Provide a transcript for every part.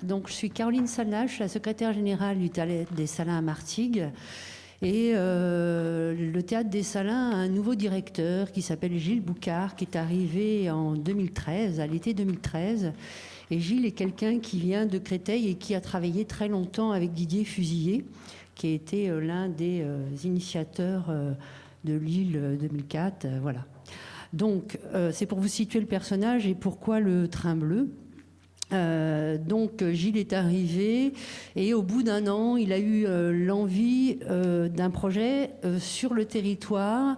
Donc, je suis Caroline Salnage, je suis la secrétaire générale du Théâtre des Salins à Martigues. Et le Théâtre des Salins a un nouveau directeur qui s'appelle Gilles Boucard, qui est arrivé en 2013, à l'été 2013. Et Gilles est quelqu'un qui vient de Créteil et qui a travaillé très longtemps avec Didier Fusillé, qui a été l'un des initiateurs de l'île 2004. Voilà. Donc, c'est pour vous situer le personnage et pourquoi le train bleu. Donc Gilles est arrivé et au bout d'un an, il a eu l'envie d'un projet sur le territoire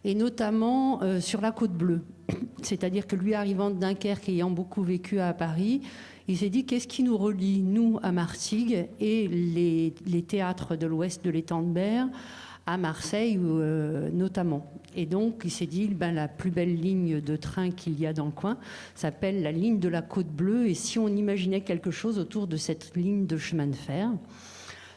et notamment sur la Côte Bleue. C'est-à-dire que lui, arrivant de Dunkerque, ayant beaucoup vécu à Paris, il s'est dit qu'est-ce qui nous relie, nous, à Martigues et les théâtres de l'ouest de l'étang de Berre, à Marseille notamment. Et donc, il s'est dit, la plus belle ligne de train qu'il y a dans le coin s'appelle la ligne de la Côte Bleue. Et si on imaginait quelque chose autour de cette ligne de chemin de fer.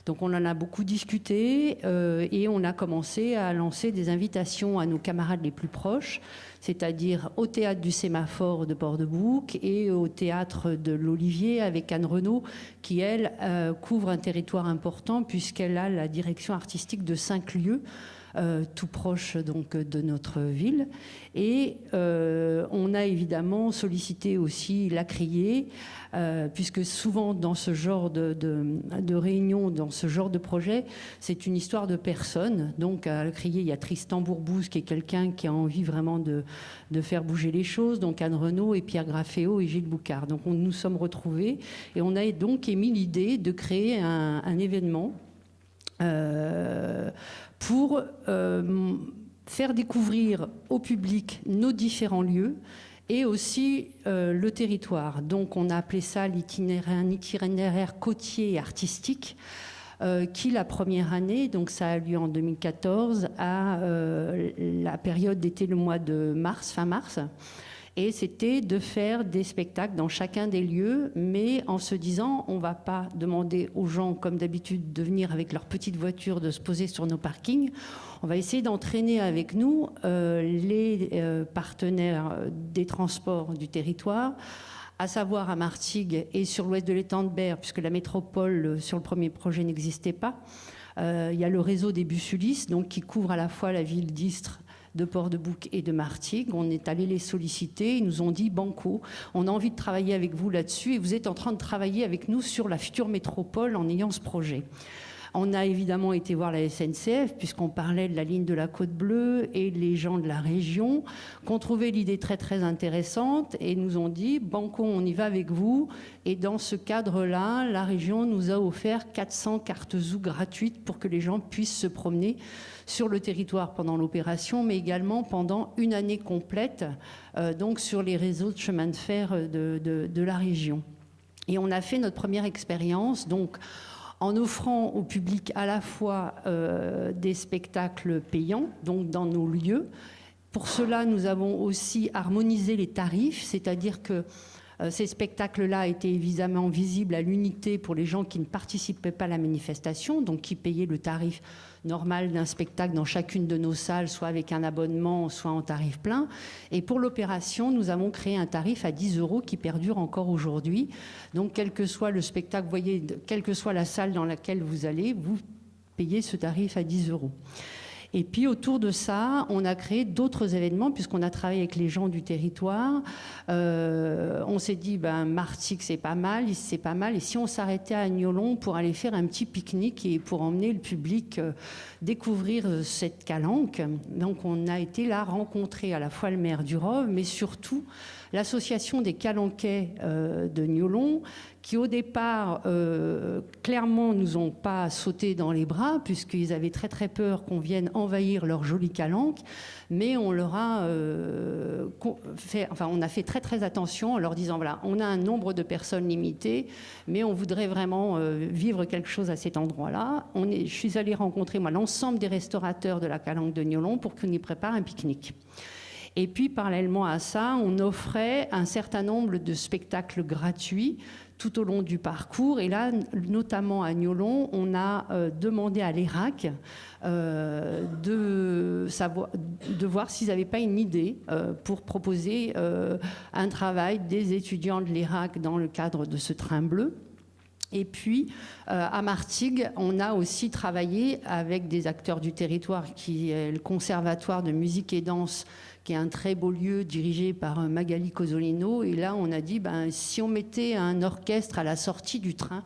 Donc, on en a beaucoup discuté et on a commencé à lancer des invitations à nos camarades les plus proches, c'est-à-dire au théâtre du Sémaphore de Port-de-Bouc et au théâtre de l'Olivier avec Anne Renaud, qui, elle, couvre un territoire important puisqu'elle a la direction artistique de 5 lieux, tout proche donc de notre ville. Et on a évidemment sollicité aussi la Criée, puisque souvent dans ce genre de réunion, dans ce genre de projet, c'est une histoire de personnes. Donc à la Criée, il y a Tristan Bourbouze, qui est quelqu'un qui a envie vraiment de faire bouger les choses, donc Anne Renaud et Pierre Grafféo et Gilles Boucard. Donc nous sommes retrouvés et on a donc émis l'idée de créer un événement pour faire découvrir au public nos différents lieux et aussi le territoire. Donc on a appelé ça un itinéraire côtier et artistique qui, la première année, donc ça a lieu en 2014, à la période d'été, le mois de mars, fin mars. Et c'était de faire des spectacles dans chacun des lieux, mais en se disant, on ne va pas demander aux gens, comme d'habitude, de venir avec leur petite voiture, de se poser sur nos parkings. On va essayer d'entraîner avec nous les partenaires des transports du territoire, à savoir à Martigues et sur l'ouest de l'étang de Berre, puisque la métropole, sur le premier projet, n'existait pas. Il y a le réseau des bus Ulysse, donc, qui couvre à la fois la ville d'Istres, de Port-de-Bouc et de Martigues. On est allé les solliciter. Ils nous ont dit banco, on a envie de travailler avec vous là-dessus et vous êtes en train de travailler avec nous sur la future métropole en ayant ce projet. On a évidemment été voir la SNCF puisqu'on parlait de la ligne de la Côte Bleue et les gens de la région qui ont trouvé l'idée très très intéressante et nous ont dit banco, on y va avec vous. Et dans ce cadre-là, la région nous a offert 400 cartes Zou gratuites pour que les gens puissent se promener sur le territoire pendant l'opération, mais également pendant une année complète, donc sur les réseaux de chemin de fer de la région. Et on a fait notre première expérience, donc en offrant au public à la fois des spectacles payants, donc dans nos lieux. Pour cela, nous avons aussi harmonisé les tarifs, c'est-à-dire que ces spectacles-là étaient évidemment visibles à l'unité pour les gens qui ne participaient pas à la manifestation, donc qui payaient le tarif normal d'un spectacle dans chacune de nos salles, soit avec un abonnement, soit en tarif plein. Et pour l'opération, nous avons créé un tarif à 10 € qui perdure encore aujourd'hui. Donc, quel que soit le spectacle, vous voyez, quelle que soit la salle dans laquelle vous allez, vous payez ce tarif à 10 €. Et puis autour de ça, on a créé d'autres événements puisqu'on a travaillé avec les gens du territoire. On s'est dit, Martigues, c'est pas mal. Et si on s'arrêtait à Agnolon pour aller faire un petit pique-nique et pour emmener le public découvrir cette calanque. Donc on a été là rencontrer à la fois le maire du Rove, mais surtout l'association des Calanquais de Agnolon, qui au départ, clairement, nous ont pas sauté dans les bras, puisqu'ils avaient très très peur qu'on vienne envahir leur jolie calanque, mais on leur a on a fait très très attention en leur disant, voilà, on a un nombre de personnes limité, mais on voudrait vraiment vivre quelque chose à cet endroit-là. Je suis allée rencontrer, moi, l'ensemble des restaurateurs de la calanque de Agnolon pour qu'on y prépare un pique-nique. Et puis, parallèlement à ça, on offrait un certain nombre de spectacles gratuits tout au long du parcours. Et là, notamment à Agnolon, on a demandé à l'ERAC de voir s'ils n'avaient pas une idée pour proposer un travail des étudiants de l'ERAC dans le cadre de ce train bleu. Et puis, à Martigues, on a aussi travaillé avec des acteurs du territoire, qui est le Conservatoire de musique et danse, qui est un très beau lieu dirigé par Magali Cosolino. Et là, on a dit, si on mettait un orchestre à la sortie du train,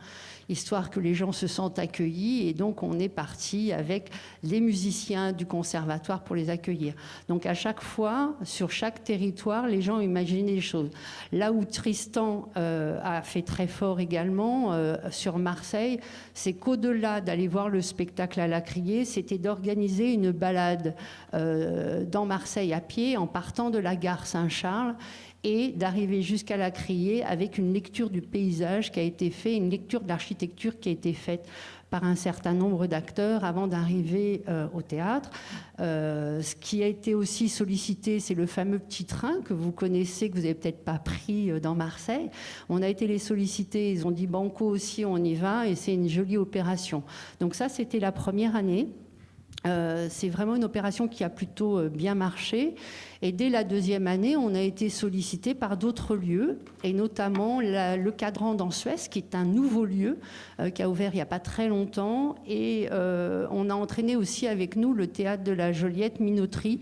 histoire que les gens se sentent accueillis. Et donc, on est parti avec les musiciens du conservatoire pour les accueillir. Donc, à chaque fois, sur chaque territoire, les gens imaginaient des choses. Là où Tristan a fait très fort également, sur Marseille, c'est qu'au-delà d'aller voir le spectacle à la Criée, c'était d'organiser une balade dans Marseille à pied, en partant de la gare Saint-Charles, et d'arriver jusqu'à la Criée avec une lecture du paysage qui a été faite, une lecture de l'architecture qui a été faite par un certain nombre d'acteurs avant d'arriver au théâtre. Ce qui a été aussi sollicité, c'est le fameux petit train que vous connaissez, que vous n'avez peut-être pas pris dans Marseille. On a été les solliciter, ils ont dit banco aussi, on y va, et c'est une jolie opération. Donc ça, c'était la première année. C'est vraiment une opération qui a plutôt bien marché. Et dès la deuxième année, on a été sollicité par d'autres lieux, et notamment le Cadran d'Ansuez, qui est un nouveau lieu qui a ouvert il n'y a pas très longtemps. Et on a entraîné aussi avec nous le théâtre de la Joliette Minoterie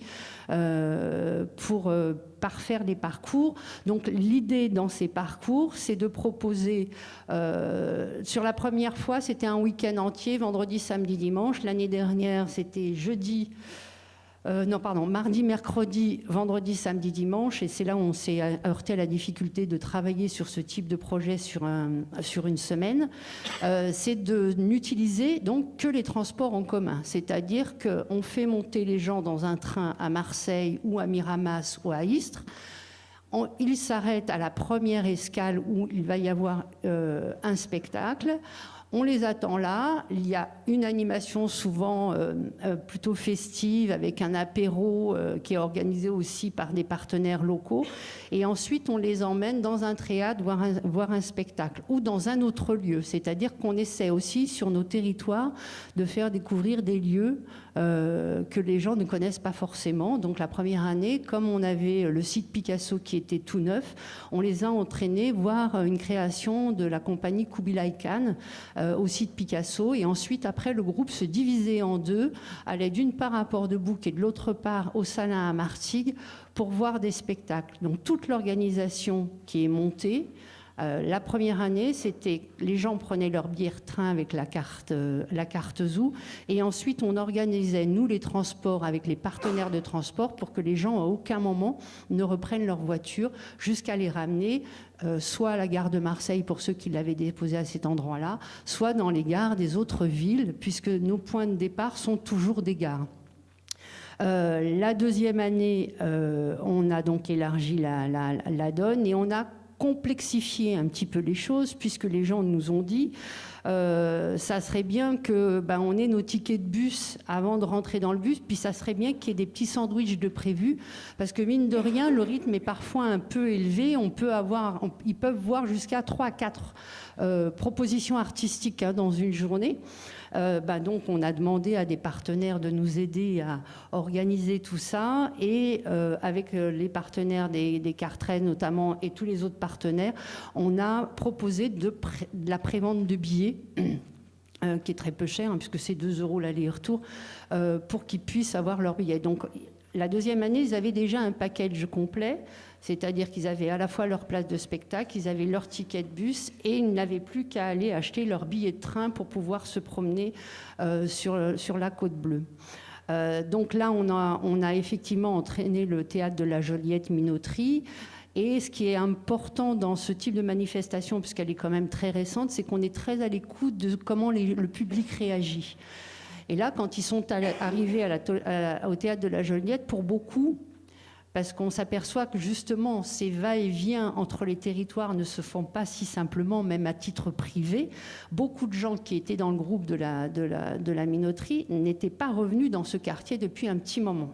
pour parfaire les parcours. Donc l'idée dans ces parcours, c'est de proposer, sur la première fois, c'était un week-end entier, vendredi, samedi, dimanche. L'année dernière, c'était mardi, mercredi, vendredi, samedi, dimanche. Et c'est là où on s'est heurté à la difficulté de travailler sur ce type de projet sur une semaine. C'est de n'utiliser donc que les transports en commun. C'est-à-dire qu'on fait monter les gens dans un train à Marseille ou à Miramas ou à Istres. Ils s'arrêtent à la première escale où il va y avoir un spectacle. On les attend là, il y a une animation souvent plutôt festive avec un apéro qui est organisé aussi par des partenaires locaux, et ensuite on les emmène dans un théâtre voir un spectacle ou dans un autre lieu, c'est-à-dire qu'on essaie aussi sur nos territoires de faire découvrir des lieux que les gens ne connaissent pas forcément. Donc la première année, comme on avait le site Picasso qui était tout neuf, on les a entraînés voir une création de la compagnie Kubilai Khan au site Picasso, et ensuite après le groupe se divisait en deux, allait d'une part à Port-de-Bouc et de l'autre part au Salin à Martigues pour voir des spectacles. Donc toute l'organisation qui est montée. La première année, c'était les gens prenaient leur billet de train avec la carte Zou, et ensuite on organisait, nous, les transports avec les partenaires de transport pour que les gens à aucun moment ne reprennent leur voiture, jusqu'à les ramener soit à la gare de Marseille pour ceux qui l'avaient déposé à cet endroit-là, soit dans les gares des autres villes, puisque nos points de départ sont toujours des gares. La deuxième année, on a donc élargi la donne, et on a complexifier un petit peu les choses, puisque les gens nous ont dit ça serait bien que on ait nos tickets de bus avant de rentrer dans le bus, puis ça serait bien qu'il y ait des petits sandwichs de prévus, parce que mine de rien, le rythme est parfois un peu élevé. Ils peuvent voir jusqu'à 3 à 4 propositions artistiques dans une journée. Donc on a demandé à des partenaires de nous aider à organiser tout ça, et avec les partenaires des Cartrais notamment et tous les autres partenaires, on a proposé de la prévente de billets qui est très peu cher, puisque c'est 2 € l'aller-retour, pour qu'ils puissent avoir leur billet. Donc la deuxième année, ils avaient déjà un package complet, c'est-à-dire qu'ils avaient à la fois leur place de spectacle, ils avaient leur ticket de bus, et ils n'avaient plus qu'à aller acheter leur billet de train pour pouvoir se promener sur la Côte Bleue. Donc là, on a effectivement entraîné le théâtre de la Joliette Minoterie. Et ce qui est important dans ce type de manifestation, puisqu'elle est quand même très récente, c'est qu'on est très à l'écoute de comment le public réagit. Et là, quand ils sont arrivés au théâtre de la Joliette, pour beaucoup, parce qu'on s'aperçoit que justement ces va-et-vient entre les territoires ne se font pas si simplement, même à titre privé. Beaucoup de gens qui étaient dans le groupe de la Minoterie n'étaient pas revenus dans ce quartier depuis un petit moment.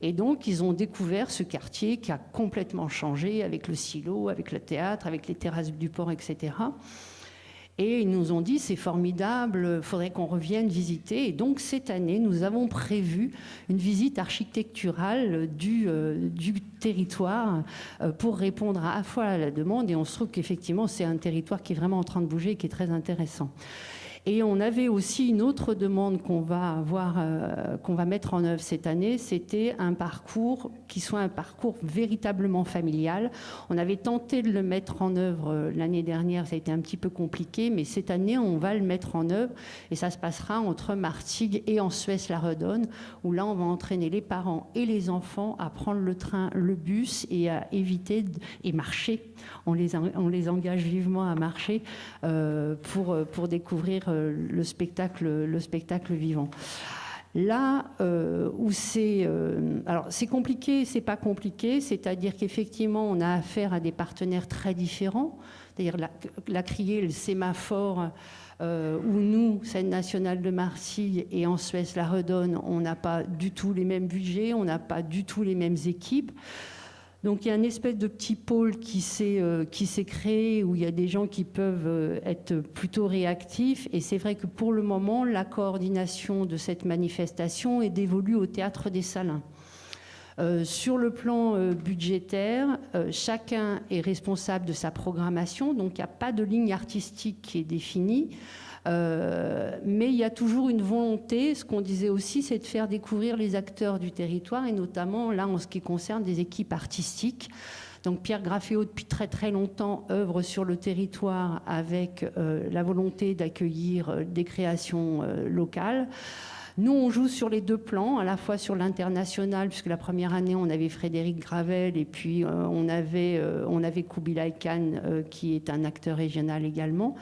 Et donc, ils ont découvert ce quartier qui a complètement changé avec le silo, avec le théâtre, avec les terrasses du port, etc. Et ils nous ont dit, c'est formidable, il faudrait qu'on revienne visiter. Et donc, cette année, nous avons prévu une visite architecturale du territoire pour répondre à la fois à la demande. Et on se trouve qu'effectivement, c'est un territoire qui est vraiment en train de bouger et qui est très intéressant. Et on avait aussi une autre demande qu'on va mettre en œuvre cette année, c'était un parcours qui soit un parcours véritablement familial. On avait tenté de le mettre en œuvre l'année dernière, ça a été un petit peu compliqué, mais cette année, on va le mettre en œuvre et ça se passera entre Martigues et Ensuès-la-Redonne, où là, on va entraîner les parents et les enfants à prendre le train, le bus et à éviter et marcher. On les engage vivement à marcher pour découvrir le spectacle vivant. Là où alors c'est compliqué, c'est pas compliqué, c'est-à-dire qu'effectivement on a affaire à des partenaires très différents, c'est-à-dire la Criée, le Sémaphore, où nous, Scène nationale de Martigues et Ensuès-la-Redonne, on n'a pas du tout les mêmes budgets, on n'a pas du tout les mêmes équipes. Donc il y a une espèce de petit pôle qui s'est créé où il y a des gens qui peuvent être plutôt réactifs. Et c'est vrai que pour le moment, la coordination de cette manifestation est dévolue au Théâtre des Salins. Sur le plan budgétaire, chacun est responsable de sa programmation, donc il n'y a pas de ligne artistique qui est définie. Mais il y a toujours une volonté, ce qu'on disait aussi, c'est de faire découvrir les acteurs du territoire, et notamment là en ce qui concerne des équipes artistiques. Donc Pierre Grafféo, depuis très très longtemps, œuvre sur le territoire avec la volonté d'accueillir des créations locales. Nous, on joue sur les deux plans, à la fois sur l'international, puisque la première année, on avait Frédéric Gravel, et puis on avait Kubilay Khan, qui est un acteur régional également.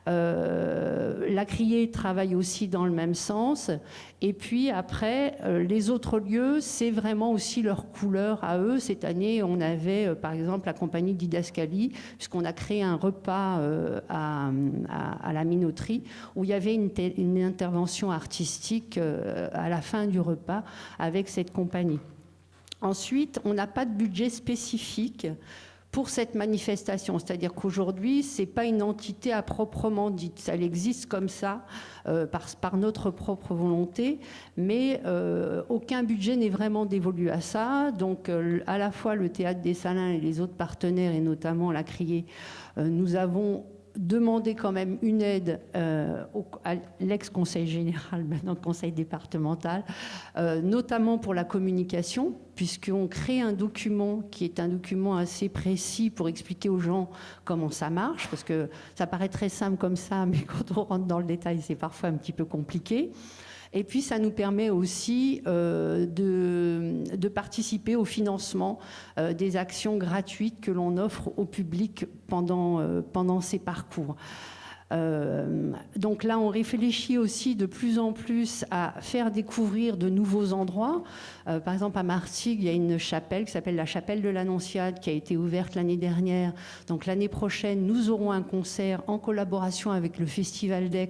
La Criée travaille aussi dans le même sens. Et puis après, les autres lieux, c'est vraiment aussi leur couleur à eux. Cette année, on avait par exemple la compagnie Didascalie, puisqu'on a créé un repas à la minoterie où il y avait une intervention artistique à la fin du repas avec cette compagnie. Ensuite, on n'a pas de budget spécifique pour cette manifestation, c'est-à-dire qu'aujourd'hui, ce n'est pas une entité à proprement dite. Elle existe comme ça, par notre propre volonté, mais aucun budget n'est vraiment dévolu à ça. Donc, à la fois le Théâtre des Salins et les autres partenaires, et notamment la Criée, nous avons demandé quand même une aide à l'ex-conseil général, maintenant conseil départemental, notamment pour la communication, puisqu'on crée un document qui est un document assez précis pour expliquer aux gens comment ça marche, parce que ça paraît très simple comme ça, mais quand on rentre dans le détail, c'est parfois un petit peu compliqué. Et puis, ça nous permet aussi de participer au financement des actions gratuites que l'on offre au public pendant ces parcours. Donc là, on réfléchit aussi de plus en plus à faire découvrir de nouveaux endroits. Par exemple, à Martigues, il y a une chapelle qui s'appelle la chapelle de l'Annonciade qui a été ouverte l'année dernière. Donc l'année prochaine, nous aurons un concert en collaboration avec le Festival d'Aix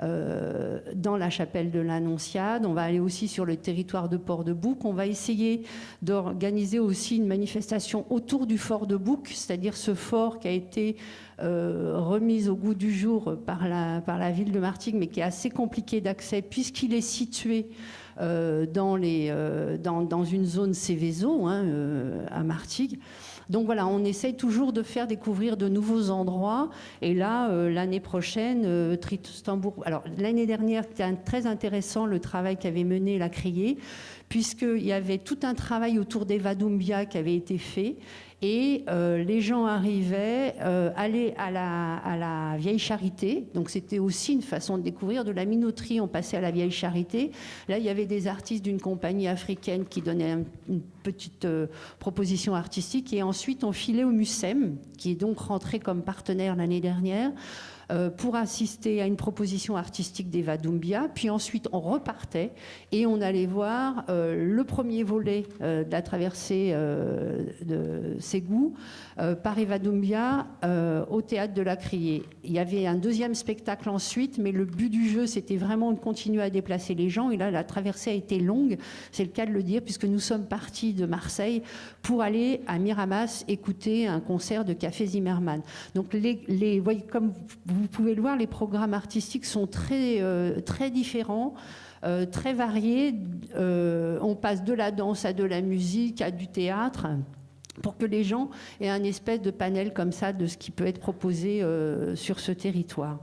dans la chapelle de l'Annonciade. On va aller aussi sur le territoire de Port-de-Bouc. On va essayer d'organiser aussi une manifestation autour du fort de Bouc, c'est-à-dire ce fort qui a été remis au goût du jour par la ville de Martigues, mais qui est assez compliqué d'accès puisqu'il est situé dans une zone Céveso, à Martigues. Donc voilà, on essaye toujours de faire découvrir de nouveaux endroits. Et là, l'année prochaine, Tristan-Bourg... Alors, l'année dernière, c'était très intéressant le travail qu'avait mené la Criée, puisqu'il y avait tout un travail autour d'Eva Doumbia qui avait été fait. Et les gens arrivaient, allaient à la Vieille Charité. Donc c'était aussi une façon de découvrir. De la minoterie, on passait à la Vieille Charité. Là, il y avait des artistes d'une compagnie africaine qui donnaient une petite proposition artistique. Et ensuite, on filait au MUSEM, qui est donc rentré comme partenaire l'année dernière, pour assister à une proposition artistique d'Eva Doumbia. Puis ensuite, on repartait et on allait voir le premier volet de la traversée de Ségou par Eva Doumbia au Théâtre de la Criée. Il y avait un deuxième spectacle ensuite, mais le but du jeu, c'était vraiment de continuer à déplacer les gens. Et là, la traversée a été longue, c'est le cas de le dire, puisque nous sommes partis sortie de Marseille pour aller à Miramas écouter un concert de Café Zimmermann. Donc, voyez, comme vous pouvez le voir, les programmes artistiques sont très différents. Très variés. On passe de la danse à de la musique, à du théâtre, pour que les gens aient un espèce de panel comme ça de ce qui peut être proposé sur ce territoire.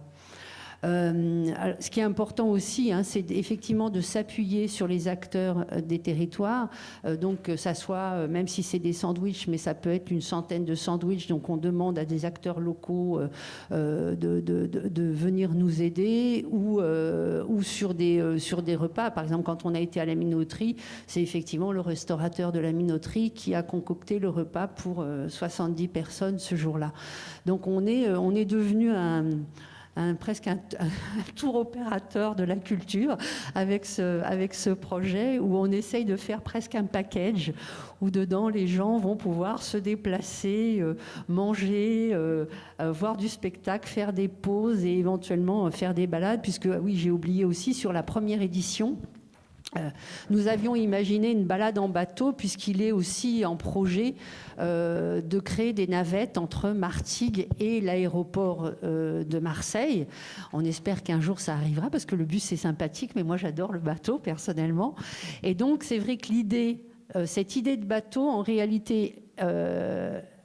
Ce qui est important aussi, c'est effectivement de s'appuyer sur les acteurs des territoires. Donc, que ça soit, même si c'est des sandwichs, mais ça peut être une centaine de sandwichs. Donc, on demande à des acteurs locaux de venir nous aider ou sur des repas. Par exemple, quand on a été à la minoterie, c'est effectivement le restaurateur de la minoterie qui a concocté le repas pour 70 personnes ce jour-là. Donc, on est devenu presque un tour opérateur de la culture avec ce projet où on essaye de faire presque un package où dedans les gens vont pouvoir se déplacer, manger, voir du spectacle, faire des pauses et éventuellement faire des balades, puisque oui, j'ai oublié aussi sur la première édition, nous avions imaginé une balade en bateau puisqu'il est aussi en projet de créer des navettes entre Martigues et l'aéroport de Marseille. On espère qu'un jour ça arrivera parce que le bus c'est sympathique, mais moi j'adore le bateau personnellement. Et donc c'est vrai que cette idée de bateau en réalité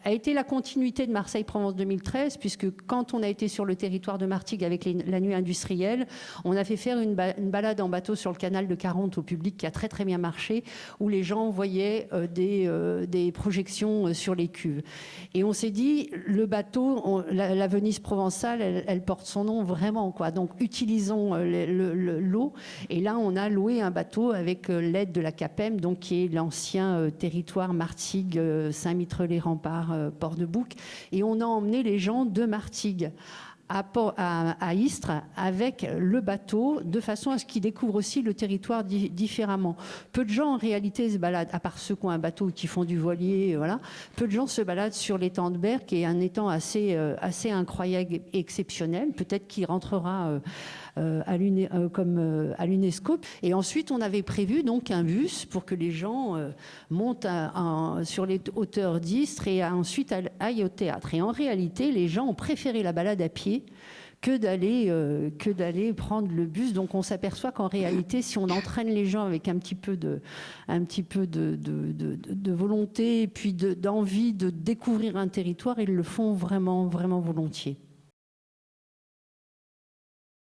a été la continuité de Marseille-Provence 2013, puisque quand on a été sur le territoire de Martigues avec la nuit industrielle, on a fait faire une balade en bateau sur le canal de Caronte au public qui a très très bien marché, où les gens voyaient des projections sur les cuves. Et on s'est dit, le bateau, la Venise provençale, elle porte son nom vraiment, quoi. Donc utilisons l'eau. Et là, on a loué un bateau avec l'aide de la CAPEM, donc qui est l'ancien territoire Martigues, Saint-Mitreux-les-Remparts, Port-de-Bouc, et on a emmené les gens de Martigues à Istres avec le bateau, de façon à ce qu'ils découvrent aussi le territoire différemment. Peu de gens en réalité se baladent, à part ceux qui ont un bateau qui font du voilier, voilà. Peu de gens se baladent sur l'étang de Berck, qui est un étang assez incroyable et exceptionnel, peut-être qu'il rentrera à l'UNESCO. Et ensuite, on avait prévu donc un bus pour que les gens montent sur les hauteurs d'Istres et ensuite aillent au théâtre. Et en réalité, les gens ont préféré la balade à pied que d'aller prendre le bus. Donc on s'aperçoit qu'en réalité, si on entraîne les gens avec un petit peu de volonté et puis d'envie de découvrir un territoire, ils le font vraiment, vraiment volontiers.